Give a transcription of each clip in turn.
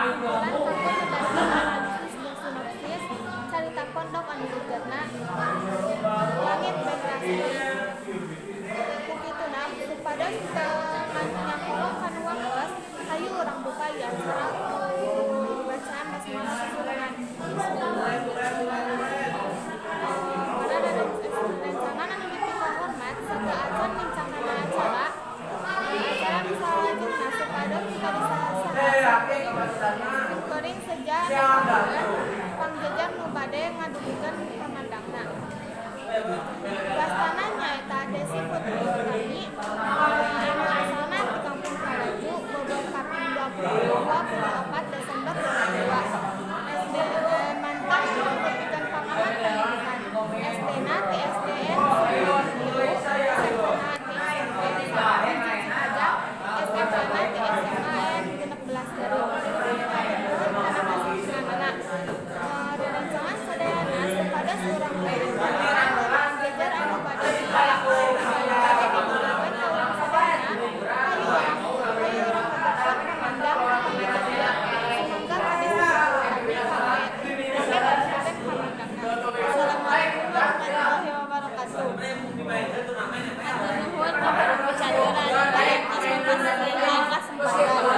Kumpulan tokoh berdasar analisis jeung sinopsis carita pondok anu gegerna Langit Beng Lastri. Kupituna supados nyangkulong kana wakeus hayu urang buka ieu acara bacaan basmalah susunanan. Rencana anu dipikir hormat serta acan mincangna acara bisa lanjutna supados kita kuring seja pangjejar nu bade ngadugikeun pamandangna. Gastana nyaeta Desi Putri Utami anu asalna di Kampung Kalaju, Bogor Kaping 24 Desember 2002. SD mantan Pendidikan Pangamat Pendidikan. SD-na ti SDN SMA ti SMP di Cikajang, SMA-na ti SMAN 16 Rerencangan sadayana supados urang pangjejar anu bade dilakukeun digugurkeun ka urang sadayana hayu urang kagetep pamandang pamandangna sumangga ka Desi Utami kage barusan pamandangna. Assalamualaikum warahmatullahi wabarakatuh. Hatur nuhun para picaturan parentos mempasarihan kasempatan.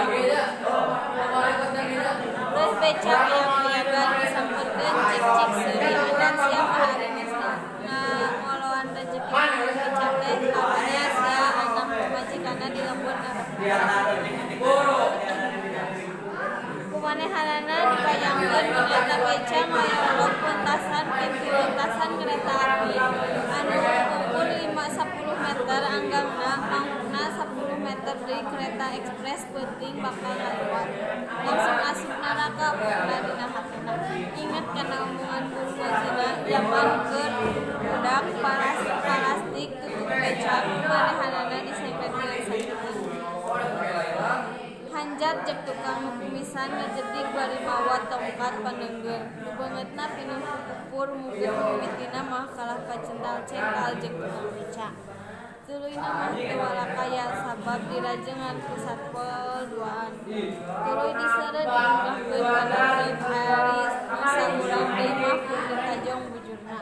Terus becak yang piagan disampurkeun cik-cik seuri dan siapa hari nesna ngoloan rezeki becak teh kabarnya sia anak pamajikanna di lembur kumanehanana dipayangkeun mun eta becak ngayolok puntasan pintu lintasan kereta api anu ukur 5-10 meter anggangna pangna 10 meter dari kereta ekspres penting bakal ngaliwat langsung asup neraka puna dina hatuna. Ingat kana omongan guru ngajina zaman keur budak plastik tutup becak kumanehanana disempet dengan sakitan. Hanjat jek tukang kumisan ngajedik bari mawa tongkat paneunggeur. Nu beungeutna pinuh kupur mungkin mitina mah kalah pacental-cental jek tukang becak. Tuluyna mah teu walakaya sabab dirajengan ku satpol 2an. Tuluy diseureut diunggahkeun kana Brib Aris nu saurang deui mah pun ditajong bujurna.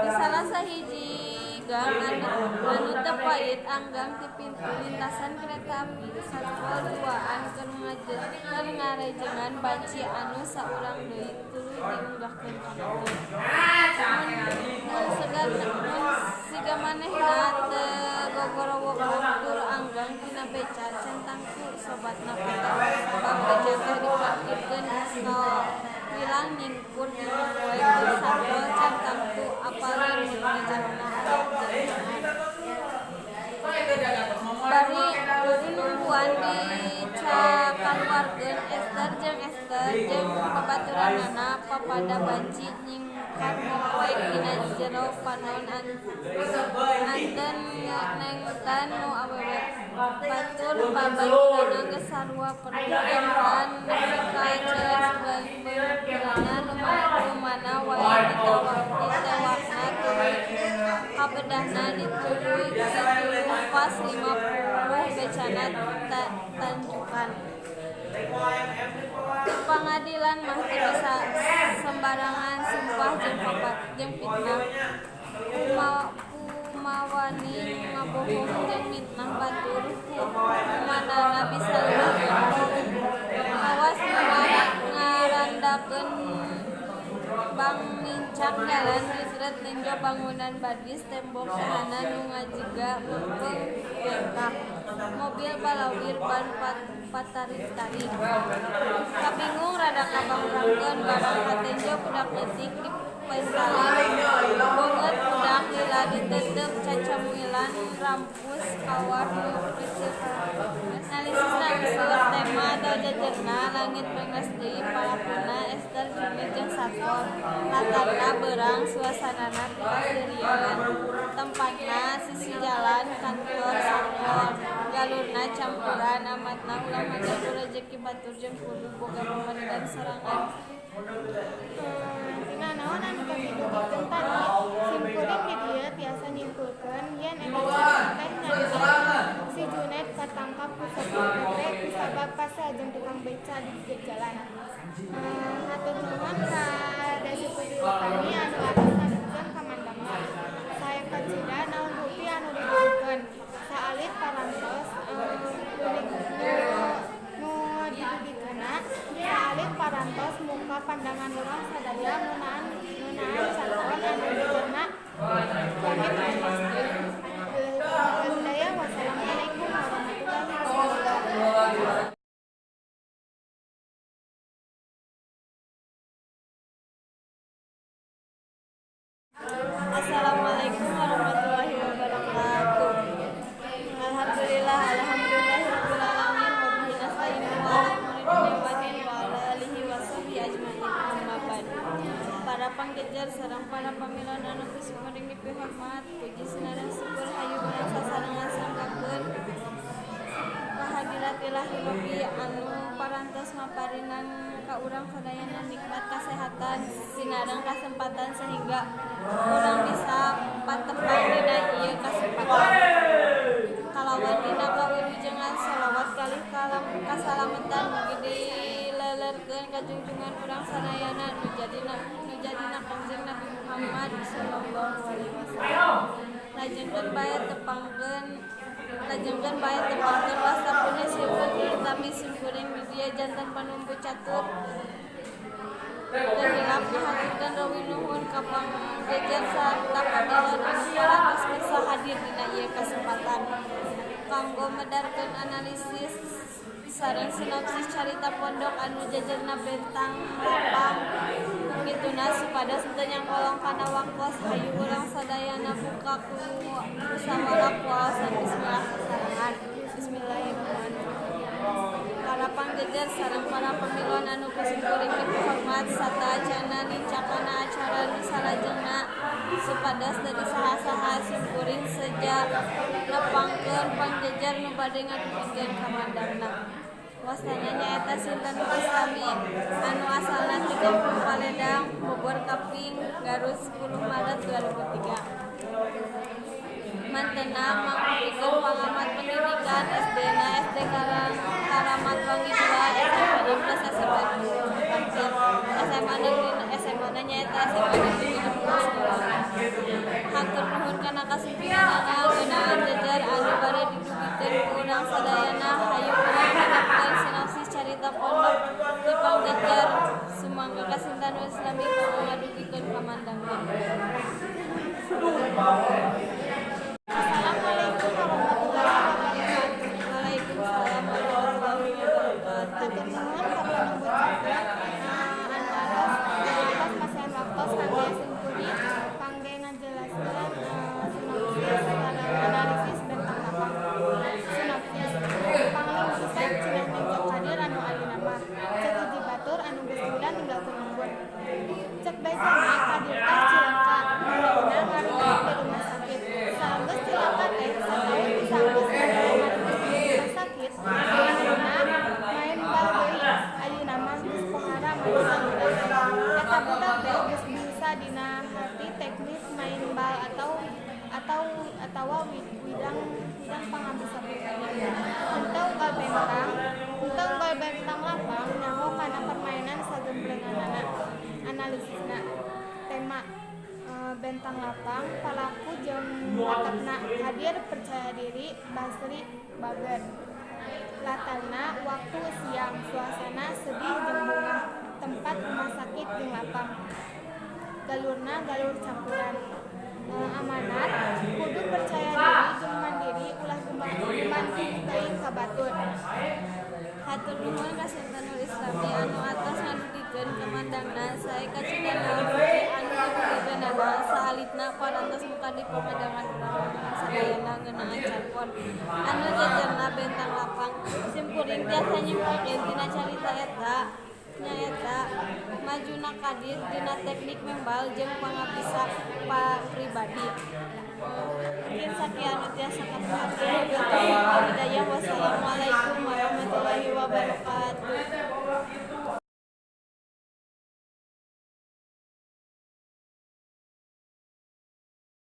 Di salah sahiji gang anu teu pait anggang ti pintu lintasan kereta api satpol 2an keur ngarejengan banci anu saurang deui tuluy diunggahkeun kana Brib. Mun segan siga manehna teu gogorowokan tur anggang tina beca centangku sobatna peta sabab beca teh diparkirkeun ka wilang nyingkur di poe keur satpol centangku apalin mun di jarona bari nungguan dikaluarkeun Ester jeung babaturanana papada banci nyingkat poek dina jero panon anten nengtan nu awewe batur babaturanna geus sarua perbuatan nepi ka ceres lumana wae ditewakna tuluy kabedahna dituluy pas 50 becana tanjukan. Pangadilan mah teu bisa sembarangan sumpah jeung fitnah. Kumawani ngabohong jeung mitnah batur kumanana bisa awas ngarandakeun bang mincak jalan hijrat ninja bangunan badis tembok sahana nu ngajega mumpung bengkak mobil balawir ban patarik-tarik kabingung rada kabangrangkeun barang katenjo budak leutik di pensalin beungeut budak lila diteuteup cacamuilan rampus kawat nu kecil analisisna unsur tema atau jajarna Langit Beng Lastri palakuna Ester Juni jeung satpol latarna beurang suasanana teu kasirian tempatna sisi jalan kantor satpol galurna campuran amatna ulah menjaga rezeki batur jeung kudu boga pamaridan serangan. Naon anu kahidupan tadi simkuring di dieu tiasa nyimpulkeun yen eta teh nyadari si Junet katangkap ku satpol PP kusabab pasajeun tukang beca di pinggir jalan. Hatur nuhun ka Desi Putri Utami anu atas ngadengkeun kamandangna. Saya kacida naon rupi anu didugikeun. Saalit parantos nu didugikeunna saalit parantos muka pandangan urang sadaya ngeunaan calon anu dijeunna pamit wassalamualaikum warahmatullahi wabarakatuh. Assalamualaikum warahmatullahi wabarakatuh. Alhamdulillahirabbil alamin wa bihi nasta'inu ala umuri dunya wa ala alihi washabihi ajmain. Amma ba'du. Para panggejar sareng para pamilon anu geus kuring dipihormat, puji sinareng syukur hayu urang sasarengan sangkakeun kahadirat Ilahi Rabbi anu parantos maparinang ka urang sadayana nikmat kasehatan sinareng kasempatan sehingga urang bisa patepang dina ieu kasempatan. Kalawan dina kawilujengan shalawat kalih kasalamatan mugi dileleurkeun ka junjungan urang sadayana nu jadina Kangjeng Nabi Muhammad sallallahu alaihi wasallam. Lajengkeun bae tepangkeun wastapun simkuring utami simkuring di dieu janten panumpu catur. Hilap dihaturkeun rawi nuhun ka panggejar sarta pamilon anu parantos bisa hadir dina ieu kasempatan kanggo medarkeun analisis sareng sinopsis carita pondok anu jajarna Bentang Lapang. Kituna supados teu nyangkolong kana waktos hayu urang sadayana buka ku musyawarah kuaosan bismillah sasarengan. Bismillahirrahmanirrahim. Para panggejar sareng para pamilon anu kuring dipihormat sarta acana nincakana acara nu salajengna supados dari saha-saha simkuring seja nepangkeun panggejar nu bade ngadugikeun kamandangna. Wasana nyaeta Sinten Islami anu asalna ti Kampung Paledang, Bogor Kaping, Garut 10 Maret 2003. Mantena mangpikeun pangamat pendidikan SD-na SD Karamat Wangi 2, SMP 16, SMP 20 SMA nyaeta SMA Negeri 60. Hatur nuhun kana kasimpinganana ngeunaan jajar anu bade didugikeun ku urang sadayana hayu urang ngadengkeun sinopsis carita pondok di panggejar sumangga kasintan Islami kanggo ngadugikeun kamandangna. Assalamualaikum warahmatullahi wabarakatuh. Waalaikumsalam warahmatullahi wabarakatuh. Hatur nuhun ka panumpu catur atas pasien waktos kangge simkuring kangge ngajelaskeun sinopsis sareng analisis Bentang Lapang. Sinopsis Pangling Pisan cenah nencok hadir anu ayeuna mah cek hiji batur anu geus bulan ninggalkeun embun. Cek becana kadir teh cilaka ayeuna ngarujuk di rumah sakit. Saenggeus cilaka teh sataun disanggeus ngarujuk di rumah sakit ayeuna main bal deui ayeuna mah geus pohara manusia budak. Eta budak teh geus bisa dina hati teknis main bal atawa widang pangabisa pribadi. Henteu unggal bentang lapang nyaho kana permainan sagemblenganana. Analisisna tema Bentang Lapang palaku jeung lakepna hadir percaya diri Basri Bager. Latarna waktu siang suasana sedih jeung bunga tempat rumah sakit jeung lapang. Galurna galur campuran. Amanat kudu percaya diri jeung mandiri ulah gumantung teuing ka batur. Hatur nuhun ka Sinten Islami anu atas ngadugikeun kamandangna sae kacida naon anu didugikeunana saalitna parantos muka di pamadangan urang sadayana ngeunaan calpon anu jajarna Bentang Lapang. Simkuring tiasa nyimpulkeun tina carita eta nyaeta majuna kadir dina teknik membal jeung pangabisa pribadi. Mungkin sakian tiasa kaperhatian. Wassalamualaikum warahmatullahi wabarakatuh.